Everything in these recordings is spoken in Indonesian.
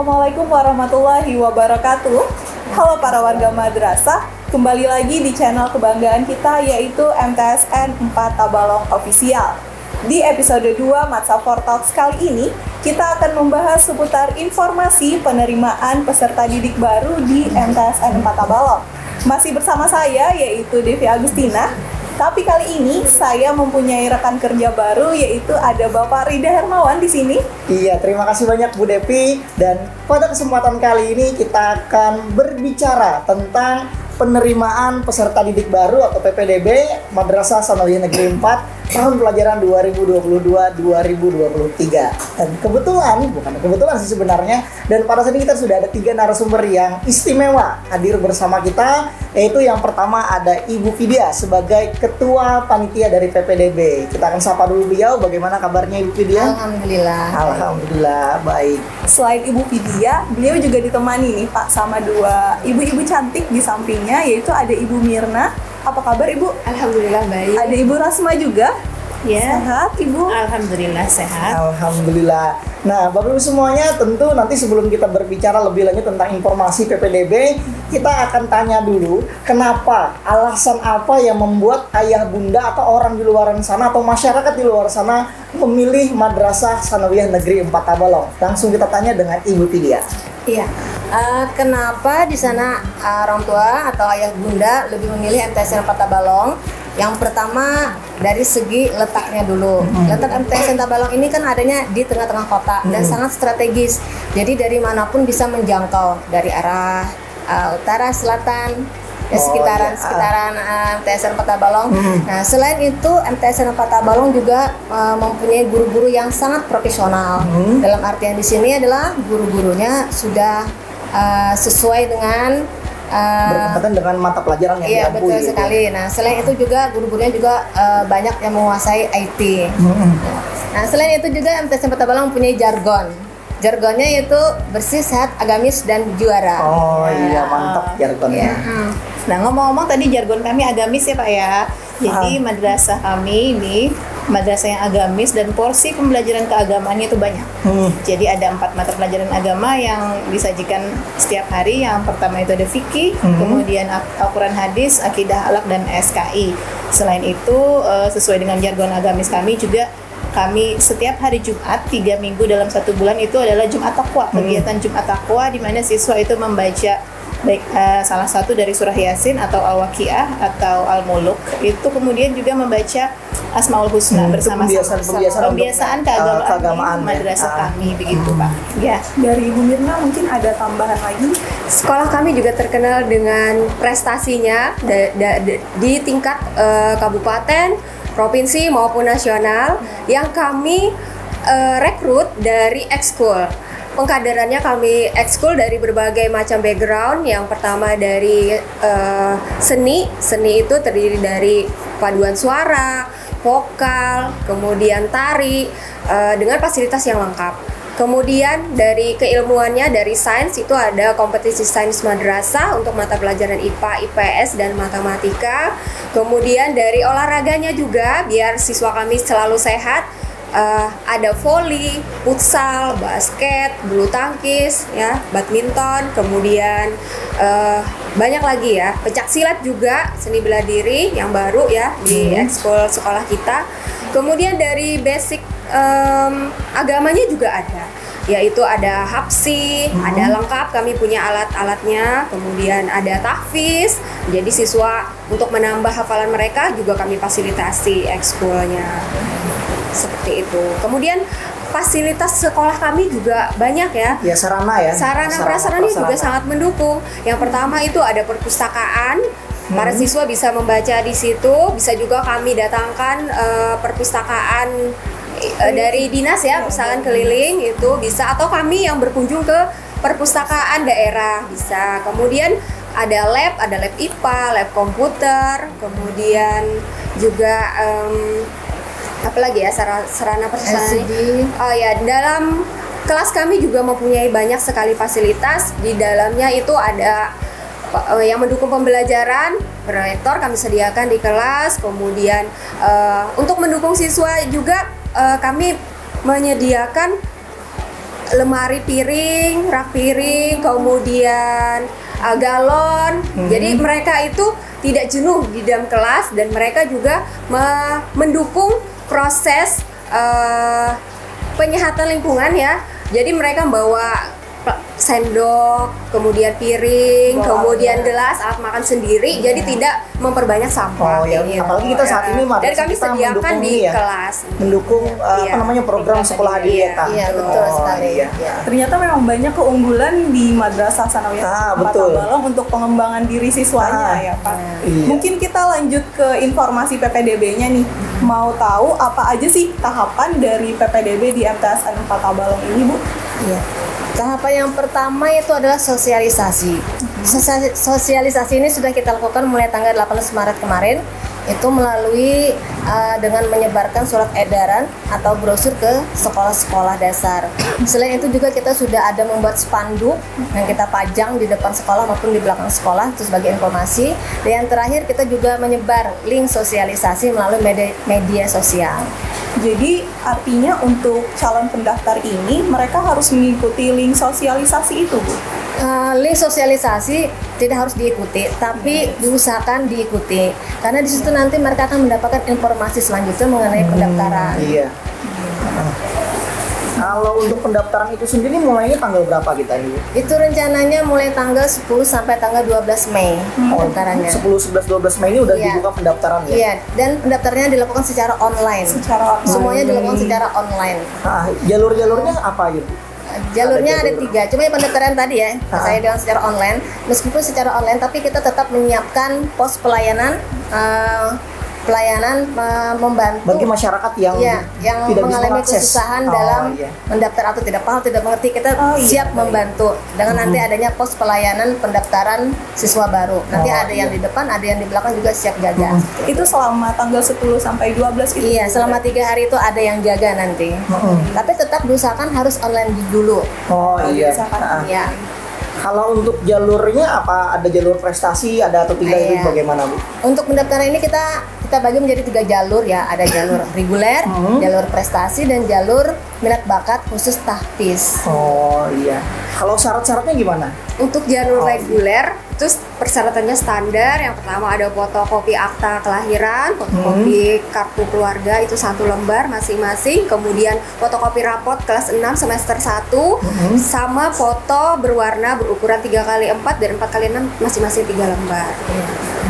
Assalamualaikum warahmatullahi wabarakatuh. Halo para warga madrasah, kembali lagi di channel kebanggaan kita yaitu MTSN 4 Tabalong Official. Di episode 2 Matsa for Talks kali ini, kita akan membahas seputar informasi penerimaan peserta didik baru di MTSN 4 Tabalong. Masih bersama saya yaitu Devi Agustina. Tapi kali ini saya mempunyai rekan kerja baru yaitu ada Bapak Rida Hermawan di sini. Iya, terima kasih banyak Bu Devi. Dan pada kesempatan kali ini kita akan berbicara tentang penerimaan peserta didik baru atau PPDB Madrasah Sanawiyah Negeri 4 tahun pelajaran 2022-2023. Dan bukan kebetulan sih sebenarnya, dan pada saat ini kita sudah ada 3 narasumber yang istimewa hadir bersama kita, yaitu yang pertama ada Ibu Vidya sebagai Ketua Panitia dari PPDB. Kita akan sapa dulu beliau, bagaimana kabarnya Ibu Vidya? Alhamdulillah baik. Selain Ibu Vidya, beliau juga ditemani nih Pak sama 2 ibu-ibu cantik di sampingnya, yaitu ada Ibu Mirna. Apa kabar Ibu? Alhamdulillah baik. Ada Ibu Rasma juga. Ya. Sehat Ibu? Alhamdulillah sehat. Alhamdulillah. Nah, Bapak Ibu semuanya, tentu nanti sebelum kita berbicara lebih lanjut tentang informasi PPDB, kita akan tanya dulu kenapa, alasan apa yang membuat ayah bunda atau orang di luar sana atau masyarakat di luar sana memilih Madrasah Sanawiyah Negeri 4 Tabalong. Langsung kita tanya dengan Ibu Vidya. Iya. Kenapa di sana orang tua atau ayah bunda lebih memilih MTSN 4 Tabalong? Yang pertama dari segi letaknya dulu. Letak MTSN Tabalong ini kan adanya di tengah-tengah kota dan sangat strategis. Jadi dari manapun bisa menjangkau dari arah utara, selatan, sekitaran MTSN 4 Tabalong. Nah, selain itu MTSN 4 Tabalong juga mempunyai guru-guru yang sangat profesional. Dalam artian di sini adalah guru-gurunya sudah sesuai dengan berkompeten dengan mata pelajaran yang iya, diampui. Betul sekali. Nah, selain itu juga guru-gurunya juga banyak yang menguasai IT. Nah, selain itu juga MTSN 4 Tabalong mempunyai jargon. Jargonnya itu bersih, sehat, agamis, dan juara. Oh iya, mantap jargonnya. Nah, ngomong-ngomong tadi jargon kami agamis ya Pak ya. Jadi madrasah kami ini madrasah yang agamis dan porsi pembelajaran keagamaannya itu banyak. Jadi ada 4 mata pelajaran agama yang disajikan setiap hari. Yang pertama itu ada fikih, kemudian Al-Quran hadis, akidah akhlak, dan SKI. Selain itu sesuai dengan jargon agamis kami juga, kami setiap hari Jumat 3 minggu dalam 1 bulan itu adalah Jumat Taqwa. Kegiatan Jumat Taqwa di mana siswa itu membaca baik salah satu dari surah Yasin atau Al-Waqiah atau Al-Muluk, itu kemudian juga membaca Asmaul Husna bersama pembiasaan keagamaan madrasah kami begitu Pak. Ya, dari Ibu Mirna mungkin ada tambahan lagi. Sekolah kami juga terkenal dengan prestasinya di tingkat kabupaten, provinsi maupun nasional yang kami rekrut dari ekskul. Pengkaderannya kami ekskul dari berbagai macam background. Yang pertama dari seni itu terdiri dari paduan suara, vokal, kemudian tari dengan fasilitas yang lengkap. Kemudian dari keilmuannya, dari sains itu ada kompetisi sains madrasah untuk mata pelajaran IPA, IPS, dan matematika. Kemudian dari olahraganya juga biar siswa kami selalu sehat, ada voli, futsal, basket, bulu tangkis, ya, badminton, kemudian banyak lagi ya, pencak silat juga, seni bela diri yang baru ya di ekskul sekolah kita. Kemudian dari basic agamanya juga ada, yaitu ada hapsi, ada lengkap, kami punya alat-alatnya, kemudian ada tahfiz, jadi siswa untuk menambah hafalan mereka juga kami fasilitasi ekskulnya. Seperti itu. Kemudian fasilitas sekolah kami juga banyak ya. Ya, sarana ya. Sarana-prasarana juga sangat mendukung. Yang pertama itu ada perpustakaan. Para siswa bisa membaca di situ. Bisa juga kami datangkan perpustakaan dari dinas ya, misalkan keliling itu bisa, atau kami yang berkunjung ke perpustakaan daerah bisa. Kemudian ada lab IPA, lab komputer, kemudian juga apalagi ya sarana perpustakaan. Oh ya, dalam kelas kami juga mempunyai banyak sekali fasilitas. Di dalamnya itu ada yang mendukung pembelajaran, proyektor kami sediakan di kelas. Kemudian untuk mendukung siswa juga kami menyediakan lemari piring, rak piring, kemudian galon. Jadi mereka itu tidak jenuh di dalam kelas dan mereka juga mendukung proses penyehatan lingkungan ya. Jadi mereka membawa sendok, kemudian piring, kemudian gelas, alat makan sendiri, jadi tidak memperbanyak sampah. Oh ya, apalagi kita saat ini dan kami kita sediakan di ya, kelas. mendukung apa namanya program sekolah hadiah. Iya, betul sekali. Iya. Iya. Ternyata memang banyak keunggulan di Madrasah Sanawiyah Empat betul. Tabalong untuk pengembangan diri siswanya ya Pak. Iya. Mungkin kita lanjut ke informasi PPDB-nya nih. Mau tahu apa aja sih tahapan dari PPDB di MTSN 4 Tabalong ini Bu? Iya. Tahapan yang pertama itu adalah sosialisasi. Sosialisasi ini sudah kita lakukan mulai tanggal 18 Maret kemarin, itu melalui dengan menyebarkan surat edaran atau brosur ke sekolah-sekolah dasar. Selain itu juga kita sudah ada membuat spanduk yang kita pajang di depan sekolah maupun di belakang sekolah itu sebagai informasi. Dan yang terakhir kita juga menyebar link sosialisasi melalui media sosial. Jadi artinya untuk calon pendaftar ini mereka harus mengikuti link sosialisasi itu Bu? Link sosialisasi tidak harus diikuti, tapi diusahakan diikuti karena di situ nanti mereka akan mendapatkan informasi selanjutnya mengenai pendaftaran. Iya. Kalau untuk pendaftaran itu sendiri mulainya tanggal berapa kita ini? Itu rencananya mulai tanggal 10 sampai tanggal 12 Mei pendaftarannya. 10, 11, 12 Mei ini udah Iya. dibuka pendaftaran ya? Iya, dan pendaftarannya dilakukan secara online. Semuanya dilakukan secara online. Nah, jalur-jalurnya apa gitu? Jalurnya ada jalur. 3, cuma yang pendaftaran tadi ya saya dengan secara online. Meskipun secara online, tapi kita tetap menyiapkan pos pelayanan membantu Bagi masyarakat yang yang tidak bisa mengalami mengakses. kesusahan dalam mendaftar atau tidak paham, tidak mengerti, kita siap membantu dengan nanti adanya pos pelayanan pendaftaran siswa baru. Nanti ada yang di depan, ada yang di belakang juga siap jaga. Itu selama tanggal 10 sampai 12 itu? Iya, selama 3 hari itu ada yang jaga nanti. Tapi tetap diusahakan harus online dulu. Oh iya. Diusahakan. Ya. Kalau untuk jalurnya apa? Ada jalur prestasi, ada atau tidak itu Iya. bagaimana Bu? Untuk pendaftaran ini kita bagi menjadi 3 jalur ya. Ada jalur reguler, jalur prestasi, dan jalur minat bakat khusus tahfiz. Oh iya. Kalau syarat-syaratnya gimana? Untuk jalur reguler, terus persyaratannya standar. Yang pertama ada fotokopi akta kelahiran, fotokopi kartu keluarga itu 1 lembar masing-masing, kemudian fotokopi raport kelas 6 semester 1, sama foto berwarna berukuran 3x4 dan 4x6 masing-masing 3 lembar.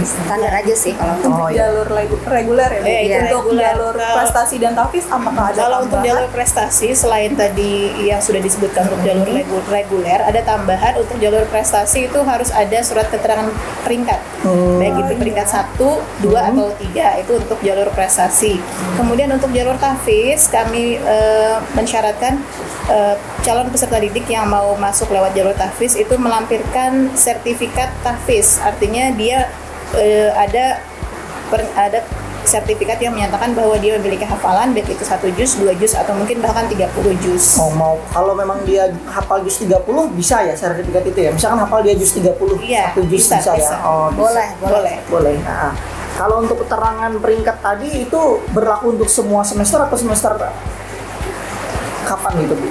Standar aja sih kalau untuk Jalur reguler ya Bu? Iya, Untuk reguler. jalur prestasi dan tahfiz apakah ada Kalau untuk tambahan? jalur prestasi, selain tadi yang sudah disebutkan untuk jalur reguler, ada tambahan untuk jalur prestasi itu harus ada surat keterangan peringkat, baik itu peringkat 1, 2, atau 3, itu untuk jalur prestasi. Kemudian untuk jalur tahfiz, kami mensyaratkan calon peserta didik yang mau masuk lewat jalur tahfiz itu melampirkan sertifikat tahfiz, artinya dia ada sertifikat yang menyatakan bahwa dia memiliki hafalan baik itu 1 juz, 2 juz, atau mungkin bahkan 30 juz. Mau kalau memang dia hafal juz 30 bisa ya sertifikat itu ya. Misalkan hafal dia juz 30, Iya, 1 juz bisa, ya. bisa. Oh, bisa. Boleh. Nah, kalau untuk keterangan peringkat tadi itu berlaku untuk semua semester atau semester kapan gitu Bu?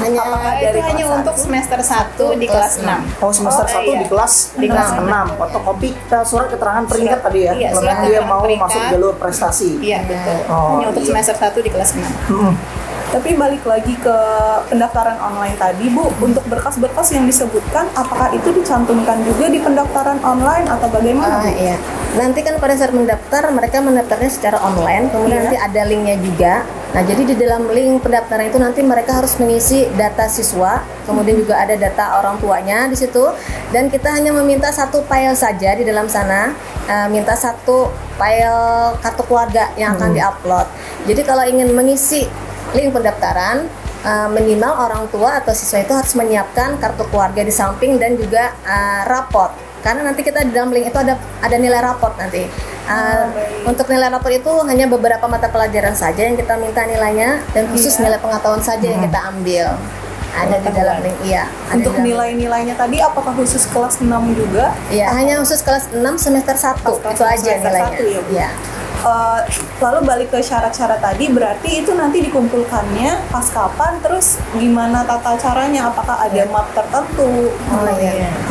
Itu hanya untuk semester 1 di kelas 6. Oh, semester 1 di kelas 6. Fotokopi surat keterangan peringkat tadi ya. Iya, Memang surat dia keterangan mau peringkat. masuk jalur prestasi. Iya, betul. Oh, Hanya untuk iya. semester 1 di kelas 6. Tapi balik lagi ke pendaftaran online tadi Bu, untuk berkas-berkas yang disebutkan apakah itu dicantumkan juga di pendaftaran online atau bagaimana Bu? Iya. Nanti kan pada saat mendaftar, mereka mendaftarnya secara online, kemudian nanti ada linknya juga. Nah, jadi di dalam link pendaftaran itu nanti mereka harus mengisi data siswa, kemudian juga ada data orang tuanya di situ, dan kita hanya meminta 1 file saja di dalam sana, minta 1 file kartu keluarga yang akan diupload. Jadi kalau ingin mengisi link pendaftaran, minimal orang tua atau siswa itu harus menyiapkan kartu keluarga di samping dan juga raport. Karena nanti kita di dalam link itu ada nilai raport nanti. Untuk nilai raport itu hanya beberapa mata pelajaran saja yang kita minta nilainya, dan khusus nilai pengetahuan saja yang kita ambil. Ada di dalam link, iya. Ada Untuk di dalam nilai-nilainya tadi apakah khusus kelas 6 juga? Iya, hanya khusus kelas 6 semester 1. Itu aja semester nilainya. 1 ya, Bu? Iya. lalu balik ke syarat-syarat tadi, berarti itu nanti dikumpulkannya pas kapan, terus gimana tata caranya, apakah ada map tertentu?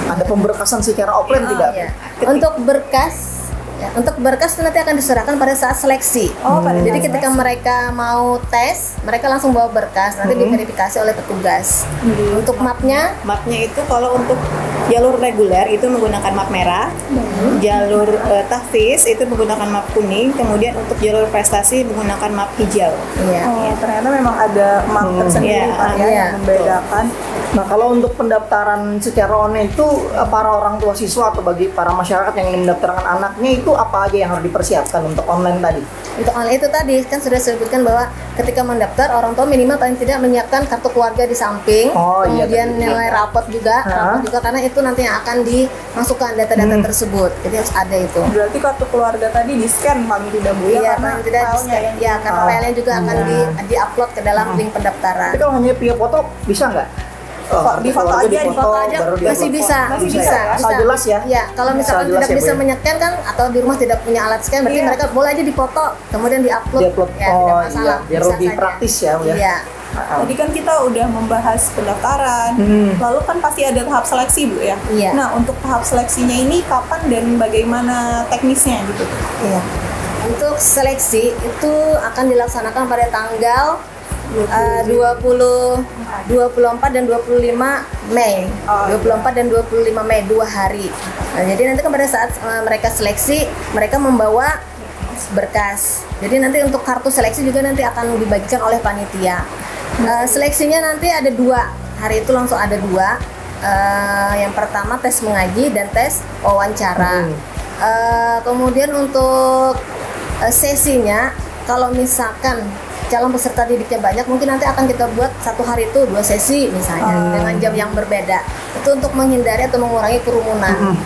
Ada pemberkasan secara offline tidak? Iya. Untuk berkas itu nanti akan diserahkan pada saat seleksi. Jadi ketika mereka mau tes, mereka langsung bawa berkas, nanti diverifikasi oleh petugas. Untuk mapnya Mapnya itu kalau untuk jalur reguler itu menggunakan map merah, jalur tahfiz itu menggunakan map kuning, kemudian untuk jalur prestasi menggunakan map hijau. Iya. Ternyata memang ada map tersendiri Iya, Pak, ya, iya, yang membedakan. Nah, kalau untuk pendaftaran secara online itu para orang tua siswa atau bagi para masyarakat yang ingin mendaftarkan anaknya itu apa aja yang harus dipersiapkan untuk online tadi? Untuk online itu tadi kan sudah disebutkan bahwa ketika mendaftar orang tua minimal paling tidak menyiapkan kartu keluarga di samping, kemudian nilai rapot juga, karena itu nanti yang akan dimasukkan data-data tersebut. Jadi harus ada itu. Berarti kartu keluarga tadi di scan paling tidak Bu ya, Iya, karena paling tidak filenya yang karena filenya juga akan di-upload ke dalam link pendaftaran. Tapi kalau hanya via foto bisa nggak? Di foto aja, Di foto aja baru masih di-upload. bisa, ya? Asal jelas ya. Ya, kalau misalkan Asal jelas tidak ya, bisa Bu, ya? menyetkan kan atau di rumah tidak punya alat scan, berarti mereka boleh aja dipoto, kemudian diupload. Di-upload. Ya, tidak masalah. Biar bisa lebih saja. praktis ya, Bu, ya. Iya. Tadi kan kita udah membahas pendaftaran, lalu kan pasti ada tahap seleksi Bu ya. Iya. Nah, untuk tahap seleksinya ini kapan dan bagaimana teknisnya gitu? Iya. Untuk seleksi itu akan dilaksanakan pada tanggal 24 dan 25 Mei. 24 dan 25 Mei, 2 hari. Nah, jadi nanti kan pada saat mereka seleksi, mereka membawa berkas. Jadi nanti untuk kartu seleksi juga nanti akan dibagikan oleh panitia. Seleksinya nanti ada 2. Hari itu langsung ada 2. Yang pertama tes mengaji dan tes wawancara. Kemudian untuk sesinya, kalau misalkan calon peserta didiknya banyak, mungkin nanti akan kita buat satu hari itu 2 sesi misalnya dengan jam yang berbeda. Itu untuk menghindari atau mengurangi kerumunan.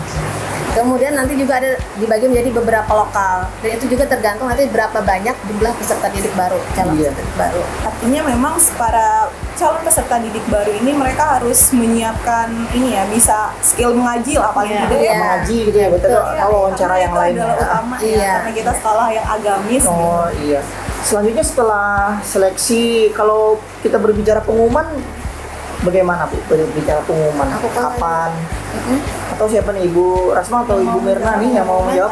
Kemudian nanti juga ada dibagi menjadi beberapa lokal, dan itu juga tergantung nanti berapa banyak jumlah peserta didik baru, calon peserta didik baru. Artinya memang para calon peserta didik baru ini mereka harus menyiapkan ini ya, bisa skill mengaji lah paling tidak ya. Mengaji gitu ya, betul. Kalau wawancara yang itu lain. adalah utama ya, Iya. karena kita sekolah yang agamis. Oh iya. Selanjutnya setelah seleksi, kalau kita berbicara pengumuman, bagaimana Bu? Berbicara pengumuman, kapan? Atau siapa nih, Ibu Rasma atau Ibu Mirna nih yang mau menjawab?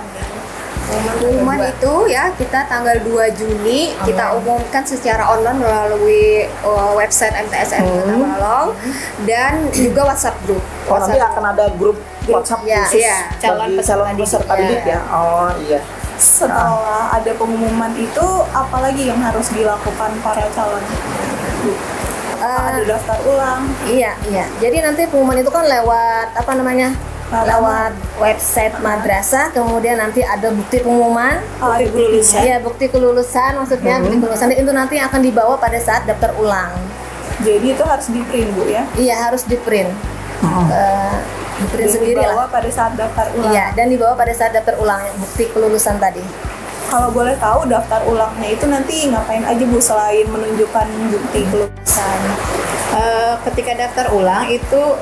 Pengumuman itu ya kita tanggal 2 Juni kita umumkan secara online melalui website MTSN Kota Balong dan juga WhatsApp group. Oh, nanti akan ada grup WhatsApp Ya, khusus ya. calon peserta didik ya. Oh iya. Setelah ada pengumuman itu, apalagi yang harus dilakukan para calon? Ada daftar ulang. Iya. Jadi nanti pengumuman itu kan lewat lewat website madrasah, kemudian nanti ada bukti pengumuman, Bukti kelulusan. Iya, bukti kelulusan maksudnya bukti kelulusan itu nanti akan dibawa pada saat daftar ulang. Jadi itu harus di print Bu ya. Iya, harus di print. Di print sendiri Dibawa lah. pada saat daftar ulang. Iya, dan dibawa pada saat daftar ulang bukti kelulusan tadi. Kalau boleh tahu daftar ulangnya itu nanti ngapain aja Bu selain menunjukkan bukti kelulusan? Ketika daftar ulang itu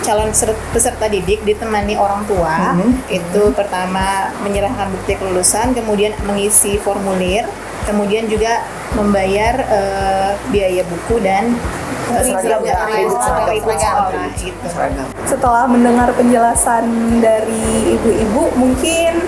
calon peserta didik ditemani orang tua. Itu pertama menyerahkan bukti kelulusan, kemudian mengisi formulir, kemudian juga membayar biaya buku dan Seragam ya, seragam gitu. Setelah mendengar penjelasan dari ibu-ibu, mungkin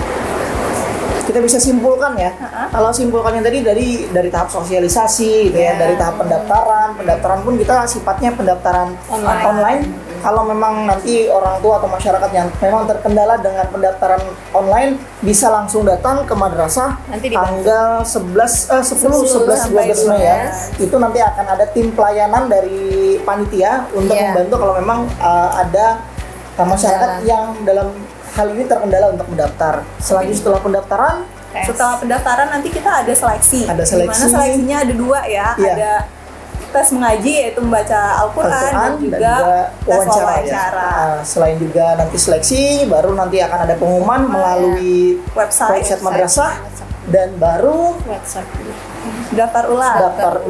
Kita bisa simpulkan ya. Kalau simpulkannya tadi dari tahap sosialisasi gitu ya, dari tahap pendaftaran pun kita sifatnya pendaftaran online. Kalau memang nanti orang tua atau masyarakat yang memang terkendala dengan pendaftaran online, bisa langsung datang ke madrasah Nanti tanggal 10, 11, 12 Mei ya. Itu nanti akan ada tim pelayanan dari panitia untuk membantu kalau memang ada masyarakat yang dalam hal ini terkendala untuk mendaftar. Selanjutnya setelah pendaftaran nanti kita ada seleksi. Ada seleksi. Dimana seleksinya ada 2 ya. Iya. Ada tes mengaji yaitu membaca Al-Quran dan juga tes wawancara. Selain juga nanti seleksi, baru nanti akan ada pengumuman melalui website madrasah dan baru daftar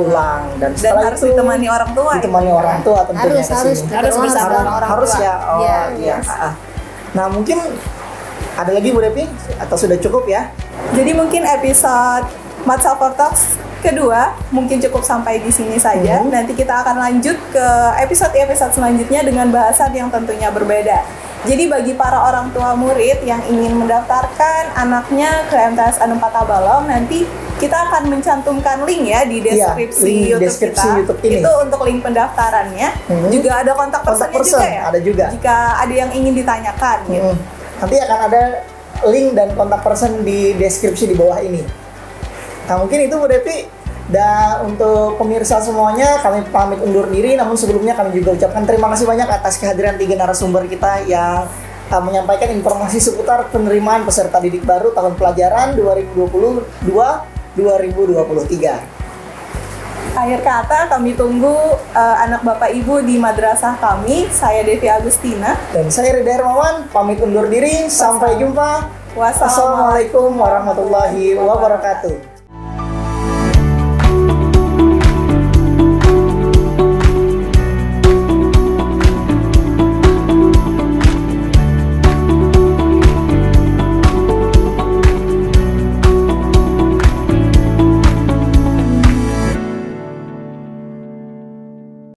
ulang. Dan setelah harus itu ditemani orang tua. ditemani orang tua tentunya Harus kesini. bersama orang harus tua. ya. Iya. Nah mungkin Ada lagi Bu Devi? Atau sudah cukup ya? Jadi mungkin episode Matsal Talks kedua mungkin cukup sampai di sini saja. Nanti kita akan lanjut ke episode selanjutnya dengan bahasan yang tentunya berbeda. Jadi bagi para orang tua murid yang ingin mendaftarkan anaknya ke MTSN 4 Tabalong, nanti kita akan mencantumkan link ya di deskripsi, link YouTube kita. YouTube ini. Itu untuk link pendaftarannya. Juga ada kontak personnya juga ya. Ada juga. Jika ada yang ingin ditanyakan gitu. Nanti akan ada link dan kontak person di deskripsi di bawah ini. Nah mungkin itu Bu Devi. Dan untuk pemirsa semuanya kami pamit undur diri, namun sebelumnya kami juga ucapkan terima kasih banyak atas kehadiran 3 narasumber kita yang menyampaikan informasi seputar penerimaan peserta didik baru tahun pelajaran 2022-2023. Akhir kata kami tunggu anak bapak ibu di madrasah kami. Saya Devi Agustina dan saya Rida Hermawan pamit undur diri. Sampai jumpa. Wassalamualaikum warahmatullahi wabarakatuh.